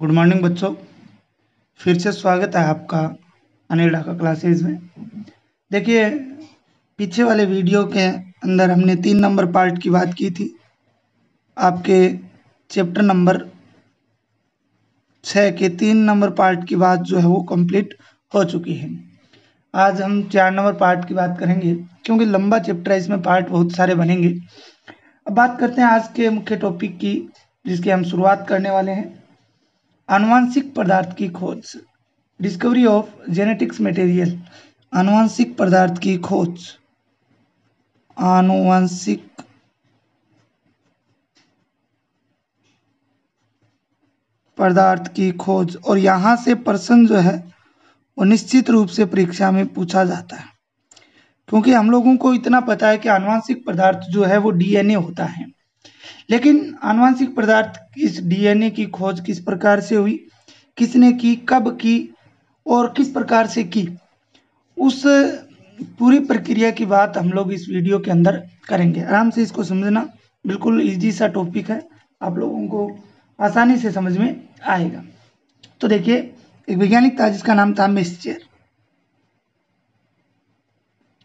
Good morning बच्चों, फिर से स्वागत है आपका अनिल ढाका क्लासेज में। देखिए, पीछे वाले वीडियो के अंदर हमने 3 नंबर पार्ट की बात की थी। आपके चैप्टर नंबर 6 के 3 नंबर पार्ट की बात जो है वो कंप्लीट हो चुकी है। आज हम 4 नंबर पार्ट की बात करेंगे, क्योंकि लंबा चैप्टर है, इसमें पार्ट बहुत सारे बनेंगे। अब बात करते हैं आज के मुख्य टॉपिक की, जिसकी हम शुरुआत करने वाले हैं। आनुवांशिक पदार्थ की खोज, डिस्कवरी ऑफ जेनेटिक्स मटेरियल। आनुवांशिक पदार्थ की खोज, आनुवांशिक पदार्थ की खोज। और यहाँ से प्रश्न जो है वो निश्चित रूप से परीक्षा में पूछा जाता है, क्योंकि हम लोगों को इतना पता है कि आनुवांशिक पदार्थ जो है वो डीएनए होता है। लेकिन आनुवांशिक पदार्थ, इस डीएनए की खोज किस प्रकार से हुई, किसने की, कब की और किस प्रकार से की, उस पूरी प्रक्रिया की बात हम लोग इस वीडियो के अंदर करेंगे। आराम से इसको समझना, बिल्कुल इजी सा टॉपिक है, आप लोगों को आसानी से समझ में आएगा। तो देखिए, एक वैज्ञानिक था जिसका नाम था मेस्चर।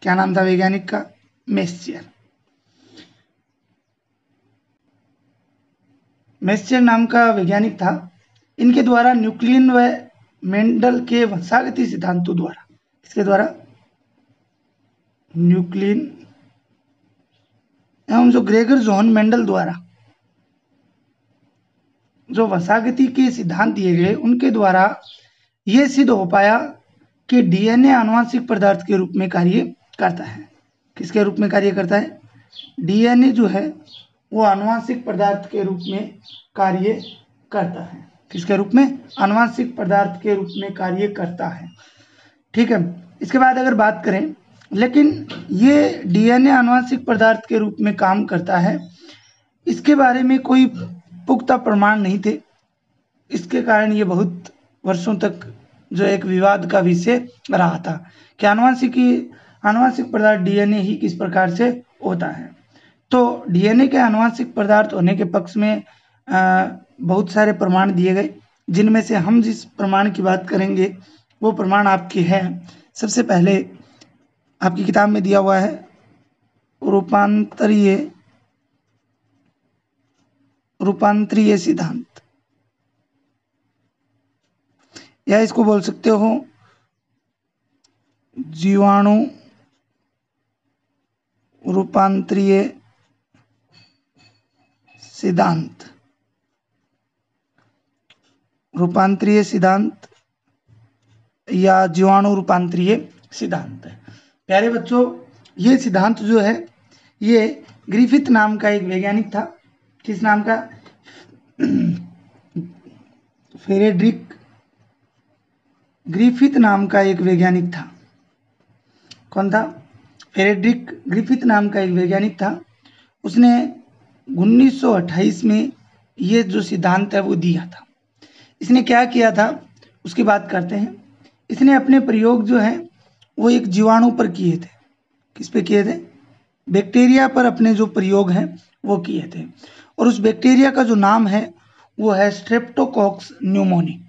क्या नाम था वैज्ञानिक का? मेस्चर। मेस्चर नाम का वैज्ञानिक था। इनके द्वारा न्यूक्लियन व मेंडल के वंशागति सिद्धांतों द्वारा, इसके द्वारा न्यूक्लियन एवं जो ग्रेगर जॉन मेंडल द्वारा जो वंशागति के सिद्धांत दिए गए, उनके द्वारा यह सिद्ध हो पाया कि डीएनए आनुवांशिक पदार्थ के रूप में कार्य करता है। किसके रूप में कार्य करता है? डीएनए जो है वो आनुवांशिक पदार्थ के रूप में कार्य करता है। किसके रूप में? आनुवांशिक पदार्थ के रूप में कार्य करता है। ठीक है। इसके बाद अगर बात करें, लेकिन ये डीएनए आनुवांशिक पदार्थ के रूप में काम करता है, इसके बारे में कोई पुख्ता प्रमाण नहीं थे। इसके कारण ये बहुत वर्षों तक जो एक विवाद का विषय रहा था कि आनुवांशिक पदार्थ डीएनए ही किस प्रकार से होता है। तो डीएनए के आनुवांशिक पदार्थ होने के पक्ष में बहुत सारे प्रमाण दिए गए, जिनमें से हम जिस प्रमाण की बात करेंगे वो प्रमाण आपके हैं। सबसे पहले आपकी किताब में दिया हुआ है रूपांतरीय सिद्धांत, या इसको बोल सकते हो जीवाणु रूपांतरीय सिद्धांत। रूपांतरीय सिद्धांत या जीवाणु रूपांतरीय सिद्धांत है। प्यारे बच्चों, ये सिद्धांत जो है ये ग्रिफिथ नाम का एक वैज्ञानिक था। किस नाम का? फ्रेडरिक ग्रिफिथ नाम का एक वैज्ञानिक था। कौन था? फ्रेडरिक ग्रिफिथ नाम का एक वैज्ञानिक था। उसने 1928 में ये जो सिद्धांत है वो दिया था। इसने क्या किया था उसकी बात करते हैं। इसने अपने प्रयोग जो है वो एक जीवाणु पर किए थे। किस पे किए थे? बैक्टीरिया पर अपने जो प्रयोग हैं वो किए थे। और उस बैक्टीरिया का जो नाम है वो है स्ट्रेप्टोकोक्स न्यूमोनी।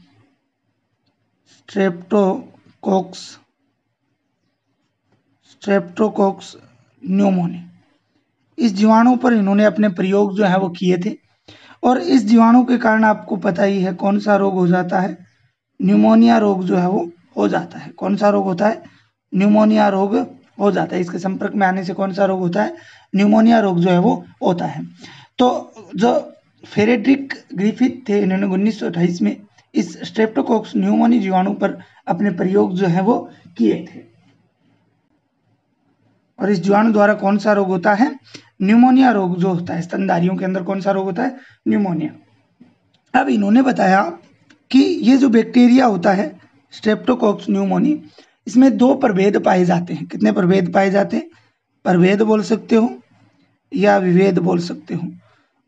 स्ट्रेप्टोकोक्स न्यूमोनी, इस जीवाणु पर इन्होंने अपने प्रयोग जो है वो किए थे। और इस जीवाणु के कारण आपको पता ही है कौन सा रोग हो जाता है? न्यूमोनिया रोग जो है वो हो जाता है। कौन सा रोग होता है? न्यूमोनिया रोग हो जाता है। इसके संपर्क में आने से कौन सा रोग होता है? न्यूमोनिया रोग जो है वो होता है। तो जो फ्रेडरिक ग्रिफिथ थे, इन्होंने 1928 में इस स्ट्रेप्टोकोक्स न्यूमोनी जीवाणु पर अपने प्रयोग जो है वो किए थे। और इस जीवाणु द्वारा कौन सा रोग होता है? न्यूमोनिया रोग जो होता है। स्तनधारियों के अंदर कौन सा रोग होता है? न्यूमोनिया। अब इन्होंने बताया कि ये जो बैक्टीरिया होता है स्ट्रेप्टोकोक्स न्यूमोनी, इसमें 2 प्रभेद पाए जाते हैं। कितने प्रभेद पाए जाते हैं? प्रभेद बोल सकते हो या विभेद बोल सकते हो।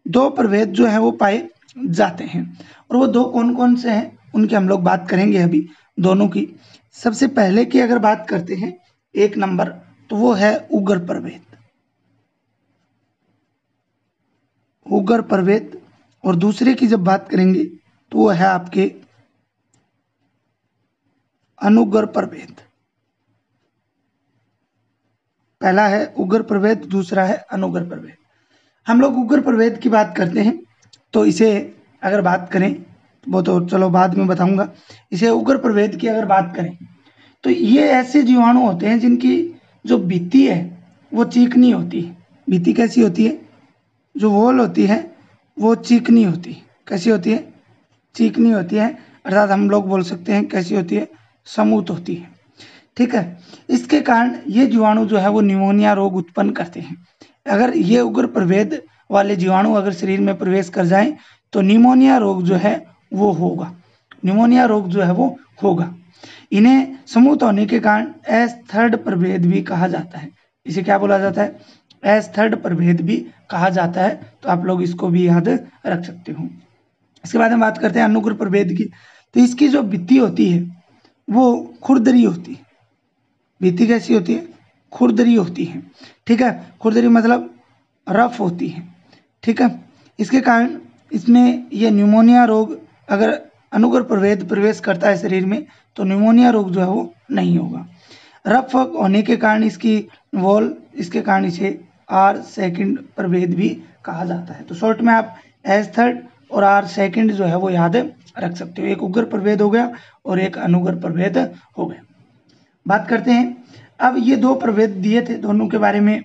2 प्रभेद जो है वो पाए जाते हैं। और वो 2 कौन कौन से हैं उनकी हम लोग बात करेंगे अभी, दोनों की। सबसे पहले की अगर बात करते हैं 1 नंबर, तो वो है उग्र प्रभेद। उग्र प्रभेद। और दूसरे की जब बात करेंगे तो वो है आपके अनुग्र प्रभेद। पहला है उग्र प्रभेद, दूसरा है अनुग्र प्रभेद। हम लोग उग्र प्रभेद की बात करते हैं तो इसे अगर बात करें, वो तो चलो बाद में बताऊंगा। इसे उग्र प्रभेद की अगर बात करें तो ये ऐसे जीवाणु होते हैं जिनकी जो भित्ति है वो चिकनी होती है। भित्ति कैसी होती है? जो वॉल होती है वो चिकनी होती है। कैसी होती है? चिकनी होती है, अर्थात हम लोग बोल सकते हैं कैसी होती है? स्मूथ होती है। ठीक है। इसके कारण ये जीवाणु जो है वो निमोनिया रोग उत्पन्न करते हैं। अगर ये उग्र प्रभेद वाले जीवाणु अगर शरीर में प्रवेश कर जाएं तो निमोनिया रोग जो है वो होगा। निमोनिया रोग जो है वो होगा। इन्हें स्मूथ होने के कारण एस थर्ड प्रभेद भी कहा जाता है। इसे क्या बोला जाता है? एस थर्ड प्रभेद भी कहा जाता है। तो आप लोग इसको भी याद रख सकते हो। इसके बाद हम बात करते हैं अनुग्र प्रभेद की। तो इसकी जो भित्ति होती है वो खुरदरी होती है। भित्ति कैसी होती है? खुरदरी होती है। ठीक है। खुरदरी मतलब रफ होती है। ठीक है। इसके कारण इसमें ये न्यूमोनिया रोग अगर अनुग्र प्रभेद प्रवेश करता है शरीर में तो न्यूमोनिया रोग जो है वो नहीं होगा। रफ होने के कारण इसकी वॉल, इसके कारण इसे आर सेकंड प्रभेद भी कहा जाता है। तो शॉर्ट में आप एस थर्ड और आर सेकंड जो है वो याद रख सकते हो। एक उग्र प्रभेद हो गया और एक अनुग्र प्रभेद हो गया। बात करते हैं, अब ये दो प्रभेद दिए थे, दोनों के बारे में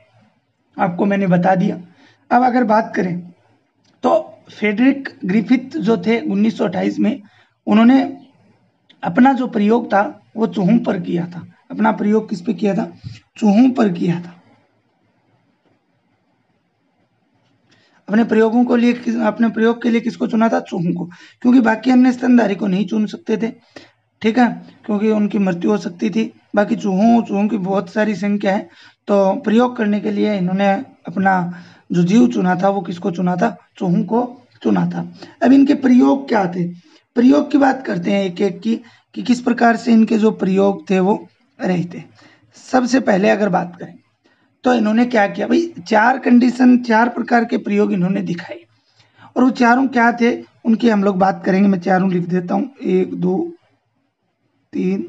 आपको मैंने बता दिया। अब अगर बात करें तो फ्रेडरिक ग्रिफिथ जो थे 1928 में, उन्होंने अपना जो प्रयोग था वो चूहों पर किया था। अपना प्रयोग किस पे किया था? चूहों पर किया था। अपने प्रयोग के लिए किसको चुना था? चूहों को, क्योंकि बाकी अन्य स्तनधारी को नहीं चुन सकते थे। ठीक है, क्योंकि उनकी मृत्यु हो सकती थी। बाकी चूहों की बहुत सारी संख्या है, तो प्रयोग करने के लिए इन्होंने अपना जो जीव चुना था वो किसको चुना था? चूहों को चुना था। अब इनके प्रयोग क्या थे? प्रयोग की बात करते हैं एक एक की, कि किस प्रकार से इनके जो प्रयोग थे वो रहे थे। सबसे पहले अगर बात करें तो इन्होंने क्या किया भाई? चार प्रकार के प्रयोग इन्होंने दिखाए, और वो चारों क्या थे उनकी हम लोग बात करेंगे। मैं चारों लिख देता हूँ, 1 2 3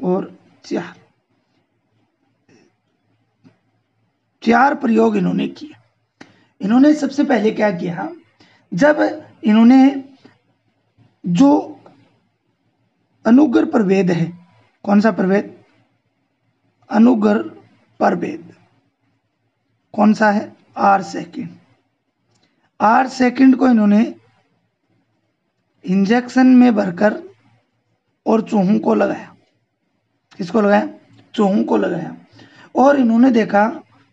और 4। 4 प्रयोग इन्होंने किए। इन्होंने सबसे पहले क्या किया? जब इन्होंने जो अनुग्र प्रभेद है, कौन सा प्रभेद? अनुग्र प्रभेद कौन सा है? Are second. आर सेकंड को इन्होंने इंजेक्शन में भरकर और चूहों को लगाया। किसको लगाया? चूहों को लगाया। और इन्होंने देखा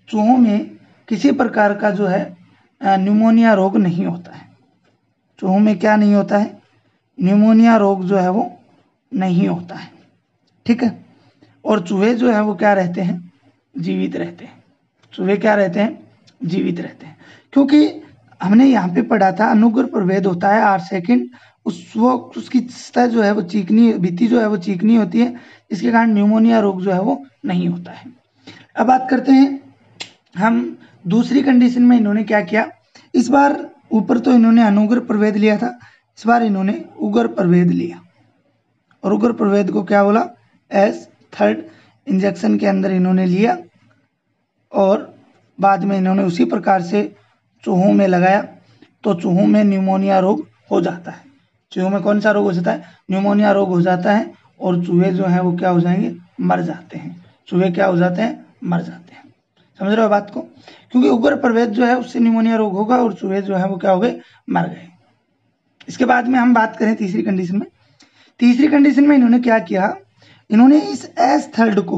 चूहों में किसी प्रकार का जो है न्यूमोनिया रोग नहीं होता है। चूहों में क्या नहीं होता है? न्यूमोनिया रोग जो है वो नहीं होता है। ठीक है। और चूहे जो है वो क्या रहते हैं? जीवित रहते हैं। चूहे क्या रहते हैं? जीवित रहते हैं। क्योंकि हमने यहाँ पे पढ़ा था अनुग्र प्रभेद होता है आर सेकंड, उसकी सतह जो है वो चिकनी, भित्ति जो है वो चिकनी होती है, इसके कारण न्यूमोनिया रोग जो है वो नहीं होता है। अब बात करते हैं हम दूसरी कंडीशन में इन्होंने क्या किया। इस बार ऊपर तो इन्होंने अनुग्र प्रभेद लिया था, इस बार इन्होंने उग्र प्रभेद लिया। और उग्र प्रभेद को क्या बोला? एस थर्ड इंजेक्शन के अंदर इन्होंने लिया और बाद में इन्होंने उसी प्रकार से चूहों में लगाया, तो चूहों में न्यूमोनिया रोग हो जाता है। चूहों में कौन सा रोग हो जाता है? न्यूमोनिया रोग हो जाता है। और चूहे जो हैं वो क्या हो जाएंगे? मर जाते हैं। चूहे क्या हो जाते हैं? मर जाते हैं। समझ रहे हो बात को? क्योंकि उग्र प्रभेद जो है उससे न्यूमोनिया रोग होगा और चूहे जो है वो क्या हो गए? मर गए। इसके बाद में हम बात करें तीसरी कंडीशन में। तीसरी कंडीशन में इन्होंने क्या किया? इन्होंने इस एस थर्ड को,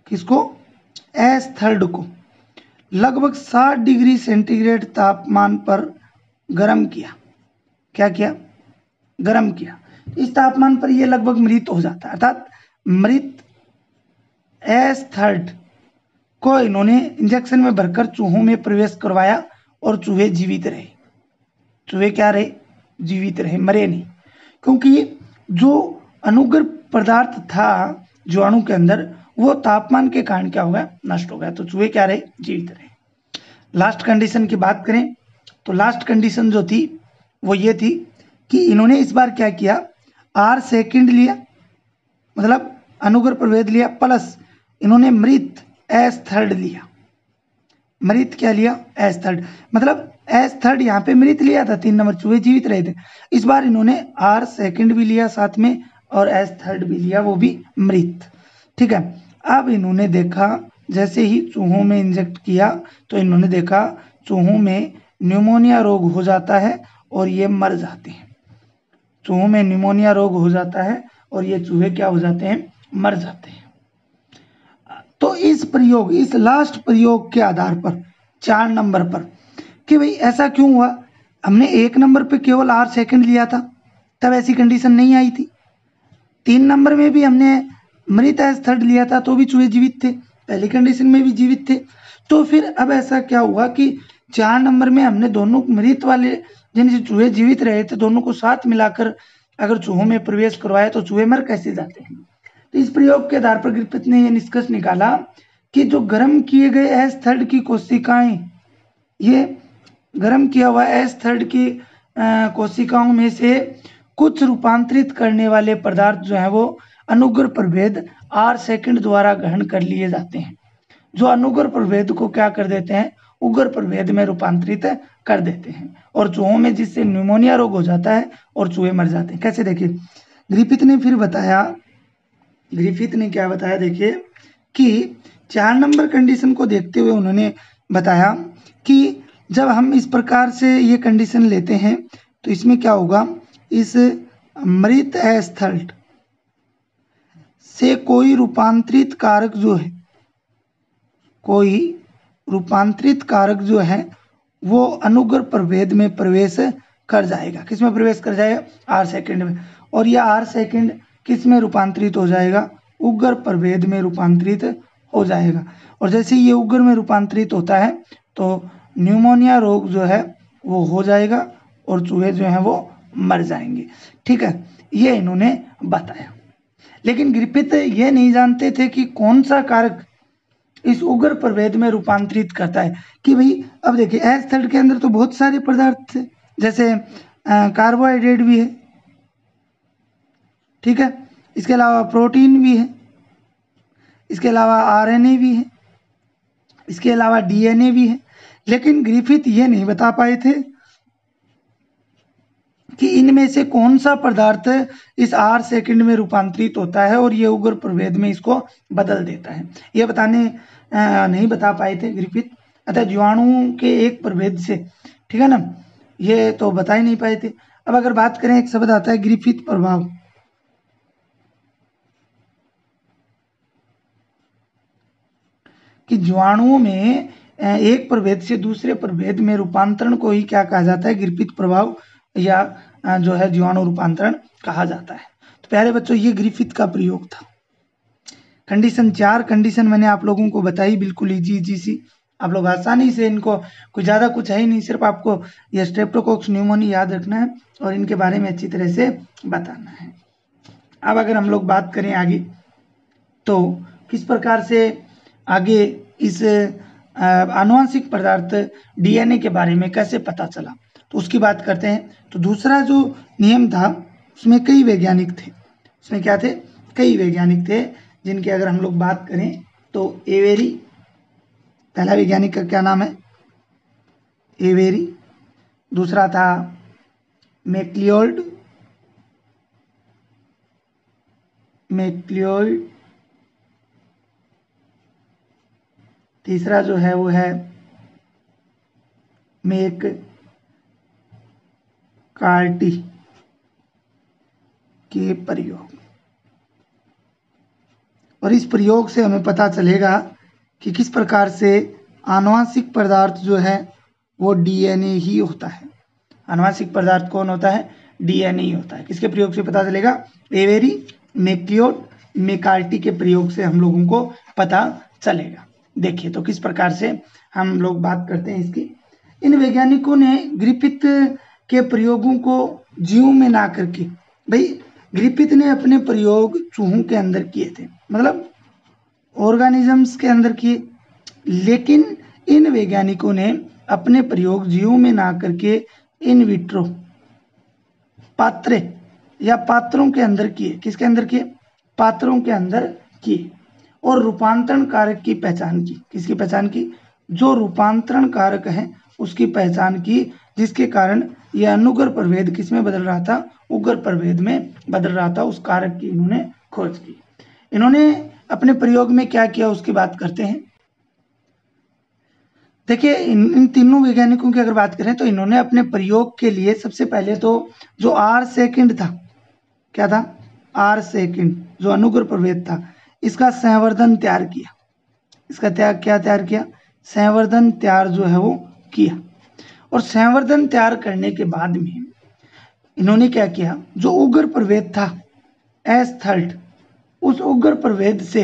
किसको? एस थर्ड को लगभग 60 डिग्री सेंटीग्रेड तापमान पर गर्म किया। क्या किया? गर्म किया। इस तापमान पर यह लगभग मृत हो जाता है, अर्थात मृत एस थर्ड को इन्होंने इंजेक्शन में भरकर चूहों में प्रवेश करवाया और चूहे जीवित रहे। चूहे क्या रहे? जीवित रहे, मरे नहीं। क्योंकि जो अनुग्र पदार्थ था जीवाणु के अंदर वो तापमान के कारण क्या हो गया? नष्ट हो गया। तो चूहे क्या रहे? जीवित रहे। लास्ट कंडीशन की बात करें तो लास्ट कंडीशन जो थी वो ये थी कि इन्होंने इस बार क्या किया, R सेकंड लिया, मतलब अनुग्र प्रभेद लिया, प्लस इन्होंने मृत एस थर्ड लिया। मृत क्या लिया, एस थर्ड, मतलब एस थर्ड यहाँ पे मृत लिया था, 3 नंबर चूहे जीवित रहे थे। इस बार इन्होंने R सेकंड भी लिया साथ में और एस थर्ड भी लिया, वो भी मृत। ठीक है, अब इन्होंने देखा जैसे ही चूहों में इंजेक्ट किया तो इन्होंने देखा चूहों में न्यूमोनिया रोग हो जाता है और ये मर जाते हैं। चूहों में न्यूमोनिया रोग हो जाता है और ये चूहे क्या हो जाते हैं, मर जाते हैं। तो इस प्रयोग, इस लास्ट प्रयोग के आधार पर 4 नंबर पर कि भाई ऐसा क्यों हुआ, हमने 1 नंबर पे केवल R सेकंड लिया था, तब ऐसी कंडीशन नहीं आई थी। 3 नंबर में भी हमने मृत एस थर्ड लिया था तो भी चूहे जीवित थे, पहली कंडीशन में भी जीवित थे। तो फिर अब ऐसा क्या हुआ कि 4 नंबर में हमने दोनों मृत वाले जिनसे चूहे जीवित रहे थे दोनों को साथ मिलाकर अगर चूहों में प्रवेश करवाया तो चूहे मर कैसे जाते हैं। तो इस प्रयोग के आधार पर ग्रिफिथ ने यह निष्कर्ष निकाला कि जो गर्म किए गए एस थर्ड की कोशिकाएं, ये गर्म किया हुआ एस थर्ड की कोशिकाओं में से कुछ रूपांतरित करने वाले पदार्थ जो है वो अनुग्र प्रभेद R सेकंड द्वारा ग्रहण कर लिए जाते हैं, जो अनुग्र प्रभेद को क्या कर देते हैं, उग्र प्रभेद में रूपांतरित कर देते हैं और चूहों में जिससे न्यूमोनिया रोग हो जाता है और चूहे मर जाते हैं। कैसे, देखिए ग्रिफिथ ने फिर बताया, ग्रिफिथ ने क्या बताया, देखिए कि 4 नंबर कंडीशन को देखते हुए उन्होंने बताया कि जब हम इस प्रकार से ये कंडीशन लेते हैं तो इसमें क्या होगा, इस मृत एस थर्ड से कोई रूपांतरित कारक जो है, कोई रूपांतरित कारक जो है वो अनुग्र प्रभेद में प्रवेश कर जाएगा। किस में प्रवेश कर जाएगा, R सेकंड में, और यह R सेकंड किस में रूपांतरित हो जाएगा, उग्र प्रभेद में रूपांतरित हो जाएगा। और जैसे ये उग्र में रूपांतरित होता है तो न्यूमोनिया रोग जो है वो हो जाएगा और चूहे जो हैं वो मर जाएंगे। ठीक है, ये इन्होंने बताया। लेकिन ग्रिफिथ ये नहीं जानते थे कि कौन सा कारक इस उग्र प्रभेद में रूपांतरित करता है। कि भाई अब देखिए एस थर्ड के अंदर तो बहुत सारे पदार्थ थे, जैसे कार्बोहाइड्रेट भी है, ठीक है, इसके अलावा प्रोटीन भी है, इसके अलावा आरएनए भी है, इसके अलावा डीएनए भी है। लेकिन ग्रिफिथ ये नहीं बता पाए थे कि इनमें से कौन सा पदार्थ इस R सेकंड में रूपांतरित होता है और ये उग्र प्रभेद में इसको बदल देता है, ये नहीं बता पाए थे ग्रिफिथ। अतः जीवाणुओं के एक प्रभेद से, ठीक है ना, ये तो बता ही नहीं पाए थे। अब अगर बात करें, एक शब्द आता है ग्रिफिथ प्रभाव, कि जीवाणुओं में एक प्रभेद से दूसरे प्रभेद में रूपांतरण को ही क्या कहा जाता है, ग्रिफिथ प्रभाव या जो है जीवाणु रूपांतरण कहा जाता है। तो प्यारे बच्चों, ये ग्रिफिथ का प्रयोग था। कंडीशन 4 कंडीशन मैंने आप लोगों को बताई, बिल्कुल इजी सी, आप लोग आसानी से इनको, कोई ज़्यादा कुछ है ही नहीं, सिर्फ आपको ये स्ट्रेप्टोकोक्स न्यूमोनिया याद रखना है और इनके बारे में अच्छी तरह से बताना है। अब अगर हम लोग बात करें आगे, तो किस प्रकार से आगे इस आनुवंशिक पदार्थ डीएनए के बारे में कैसे पता चला, तो उसकी बात करते हैं। तो दूसरा जो नियम था उसमें कई वैज्ञानिक थे, उसमें क्या थे, कई वैज्ञानिक थे, जिनकी अगर हम लोग बात करें तो एवेरी, पहला वैज्ञानिक का क्या नाम है, एवेरी, दूसरा था मैक्लियोड, तीसरा जो है वो है मैककार्टी के प्रयोग। और इस प्रयोग से हमें पता चलेगा कि किस प्रकार से आनुवंशिक पदार्थ जो है वो डीएनए ही होता है। आनुवंशिक पदार्थ कौन होता है, डीएनए ही होता है। किसके प्रयोग से पता चलेगा, एवेरी, मैक्लियोड, मैककार्टी के प्रयोग से हम लोगों को पता चलेगा। देखिए तो किस प्रकार से हम लोग बात करते हैं इसकी। इन वैज्ञानिकों ने ग्रिफिथ के प्रयोगों को जीवों में ना करके, भाई ग्रिफिथ ने अपने प्रयोग चूहों के अंदर किए थे, मतलब ऑर्गेनिजम्स के अंदर किए, लेकिन इन वैज्ञानिकों ने अपने प्रयोग जीवों में ना करके इन विट्रो, पात्रे या पात्रों के अंदर किए। किसके अंदर किए? पात्रों के अंदर किए। और रूपांतरण कारक की पहचान की। किसकी पहचान की? जो रूपांतरण कारक है उसकी पहचान की, जिसके कारण यह अनुग्र प्रभेद किस में बदल रहा था? उग्र प्रभेद में बदल रहा था। उस कारक की इन्होंने खोज की। इन्होंने अपने प्रयोग में क्या किया उसकी बात करते हैं। देखिए इन तीनों वैज्ञानिकों की अगर बात करें तो इन्होंने अपने प्रयोग के लिए सबसे पहले तो जो आर सेकंड था, क्या था? आर सेकंड जो अनुग्र प्रभेद था, इसका संवर्धन तैयार किया। इसका क्या तैयार किया? संवर्धन तैयार जो है वो किया। और संवर्धन तैयार करने के बाद में इन्होंने क्या किया? जो उग्र प्रभेद था S30, उस उग्र प्रभेद से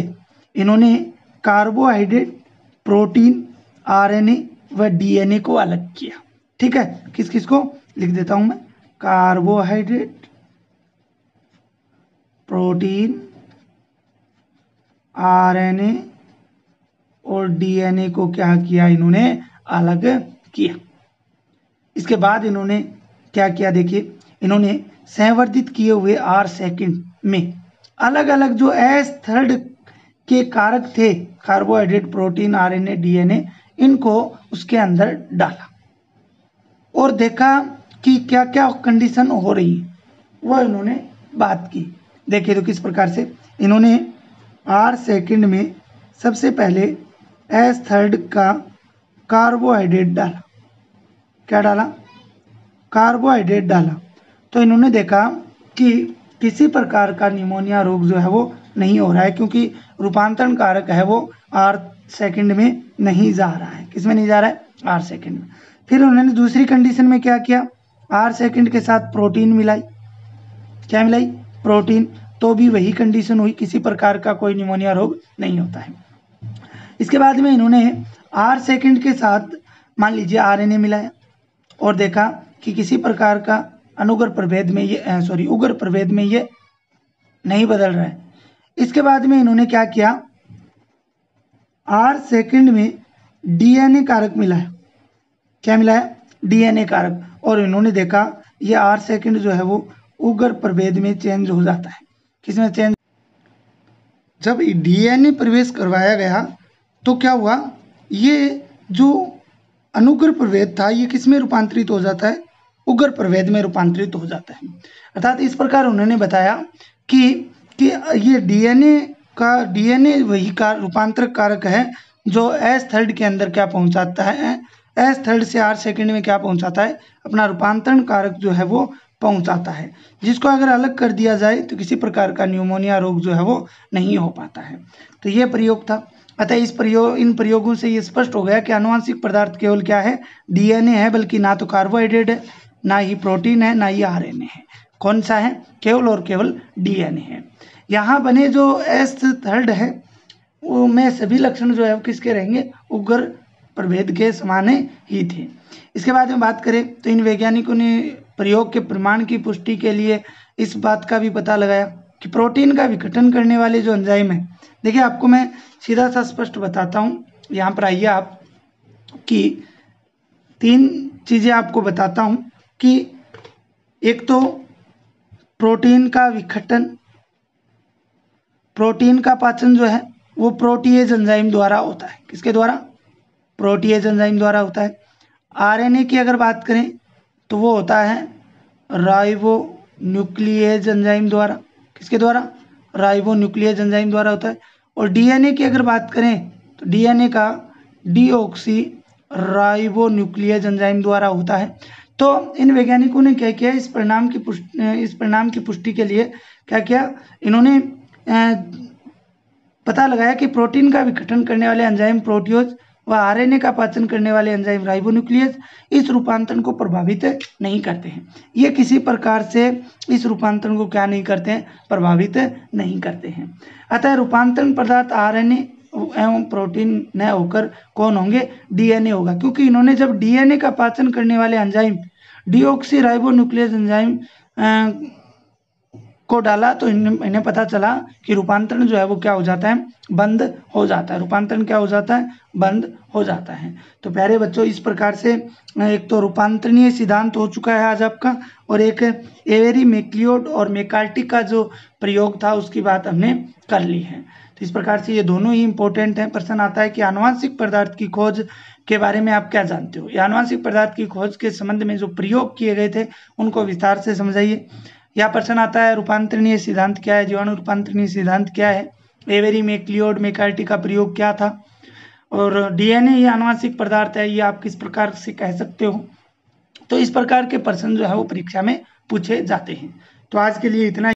इन्होंने कार्बोहाइड्रेट, प्रोटीन, आरएनए व डीएनए को अलग किया। ठीक है, किस किस को लिख देता हूं मैं? कार्बोहाइड्रेट, प्रोटीन, आरएनए और डीएनए को क्या किया? इन्होंने अलग किया। इसके बाद इन्होंने क्या किया? देखिए इन्होंने संवर्धित किए हुए आर सेकंड में अलग अलग जो S3 के कारक थे, कार्बोहाइड्रेट, प्रोटीन, आरएनए, डीएनए, इनको उसके अंदर डाला और देखा कि क्या क्या कंडीशन हो रही है, वह इन्होंने बात की। देखिए तो किस प्रकार से इन्होंने आर सेकंड में सबसे पहले S3 का कार्बोहाइड्रेट डाला। क्या डाला? कार्बोहाइड्रेट डाला। तो इन्होंने देखा कि किसी प्रकार का निमोनिया रोग जो है वो नहीं हो रहा है, क्योंकि रूपांतरण कारक है वो आर सेकंड में नहीं जा रहा है। किस में नहीं जा रहा है? आर सेकंड में। फिर उन्होंने दूसरी कंडीशन में क्या किया? आर सेकंड के साथ प्रोटीन मिलाई। क्या मिलाई? प्रोटीन। तो भी वही कंडीशन हुई, किसी प्रकार का कोई निमोनिया रोग नहीं होता है। इसके बाद में इन्होंने आर सेकंड के साथ मान लीजिए आरएनए मिलाया और देखा कि किसी प्रकार का अनुग्र प्रभेद में ये उग्र प्रभेद में ये नहीं बदल रहा है। इसके बाद में इन्होंने क्या किया? आर सेकंड में डीएनए कारक मिलाया। क्या मिलाया? डीएनए कारक। और इन्होंने देखा ये आर सेकंड जो है वो उग्र प्रभेद में चेंज हो जाता है। किसमें चेंज? जब डीएनए प्रवेश करवाया गया तो क्या हुआ? ये जो अनुग्र प्रभेद था ये किस में रूपांतरित हो जाता है? उग्र प्रभेद में रूपांतरित हो जाता है। अर्थात इस प्रकार उन्होंने बताया कि ये डीएनए वही रूपांतरक कारक है जो S3 के अंदर क्या पहुंचाता है? S3 से आर सेकंड में क्या पहुंचाता है? अपना रूपांतरण कारक जो है वो पहुंचाता है, जिसको अगर अलग कर दिया जाए तो किसी प्रकार का न्यूमोनिया रोग जो है वो नहीं हो पाता है। तो ये प्रयोग था। अतः इन प्रयोगों से ये स्पष्ट हो गया कि आनुवंशिक पदार्थ केवल क्या है? डीएनए है, बल्कि ना तो कार्बोहाइड्रेट है, ना ही प्रोटीन है, ना ही आरएनए है। कौन सा है? केवल और केवल डीएनए है। यहाँ बने जो S3 है वो में सभी लक्षण जो है वो किसके रहेंगे? उग्र प्रभेद के समान ही थे। इसके बाद में बात करें तो इन वैज्ञानिकों ने प्रयोग के प्रमाण की पुष्टि के लिए इस बात का भी पता लगाया कि प्रोटीन का विघटन करने वाले जो एंजाइम है, देखिए आपको मैं सीधा सा स्पष्ट बताता हूँ। यहाँ पर आइए आप कि 3 चीज़ें आपको बताता हूँ कि एक तो प्रोटीन का विघटन, प्रोटीन का पाचन जो है वो प्रोटीएज एंजाइम द्वारा होता है। किसके द्वारा? प्रोटीएज एंजाइम द्वारा होता है। आरएनए की अगर बात करें तो वो होता है राइबो न्यूक्लिएज एंजाइम द्वारा। किसके द्वारा? राइबो न्यूक्लिएज एंजाइम द्वारा होता है। और डीएनए की अगर बात करें तो डीएनए का डीऑक्सी राइबो न्यूक्लिएज एंजाइम द्वारा होता है। तो इन वैज्ञानिकों ने क्या किया? इस परिणाम की पुष्टि के लिए क्या किया? इन्होंने पता लगाया कि प्रोटीन का विघटन करने वाले एंजाइम प्रोटियोज व आरएनए का पाचन करने वाले एंजाइम राइबोन्यूक्लियस इस रूपांतरण को प्रभावित नहीं करते हैं। ये किसी प्रकार से इस रूपांतरण को क्या नहीं करते हैं? प्रभावित नहीं करते हैं। अतः रूपांतरण पदार्थ आरएनए एवं प्रोटीन न होकर कौन होंगे? डीएनए होगा, क्योंकि इन्होंने जब डीएनए का पाचन करने वाले एंजाइम डीऑक्सी राइबोन्यूक्लियस एंजाइम को डाला तो इन्हें पता चला कि रूपांतरण जो है वो क्या हो जाता है, बंद हो जाता है। रूपांतरण क्या हो जाता है, बंद हो जाता है। तो प्यारे बच्चों, इस प्रकार से एक तो रूपांतरणीय सिद्धांत हो चुका है आज आपका, और एक एवेरी मैक्लियोड और मैकार्टी का जो प्रयोग था उसकी बात हमने कर ली है। तो इस प्रकार से ये दोनों ही इंपॉर्टेंट हैं। प्रश्न आता है कि आनुवांशिक पदार्थ की खोज के बारे में आप क्या जानते हो। आनुवांशिक पदार्थ की खोज के संबंध में जो प्रयोग किए गए थे उनको विस्तार से समझाइए। यह प्रश्न आता है रूपांतरणीय सिद्धांत क्या है, जीवाणु रूपांतरणीय सिद्धांत क्या है, एवेरी मैक्लियोड मैकार्टी का प्रयोग क्या था, और डीएनए ये आनुवांशिक पदार्थ है, ये आप किस प्रकार से कह सकते हो। तो इस प्रकार के प्रश्न जो है वो परीक्षा में पूछे जाते हैं। तो आज के लिए इतना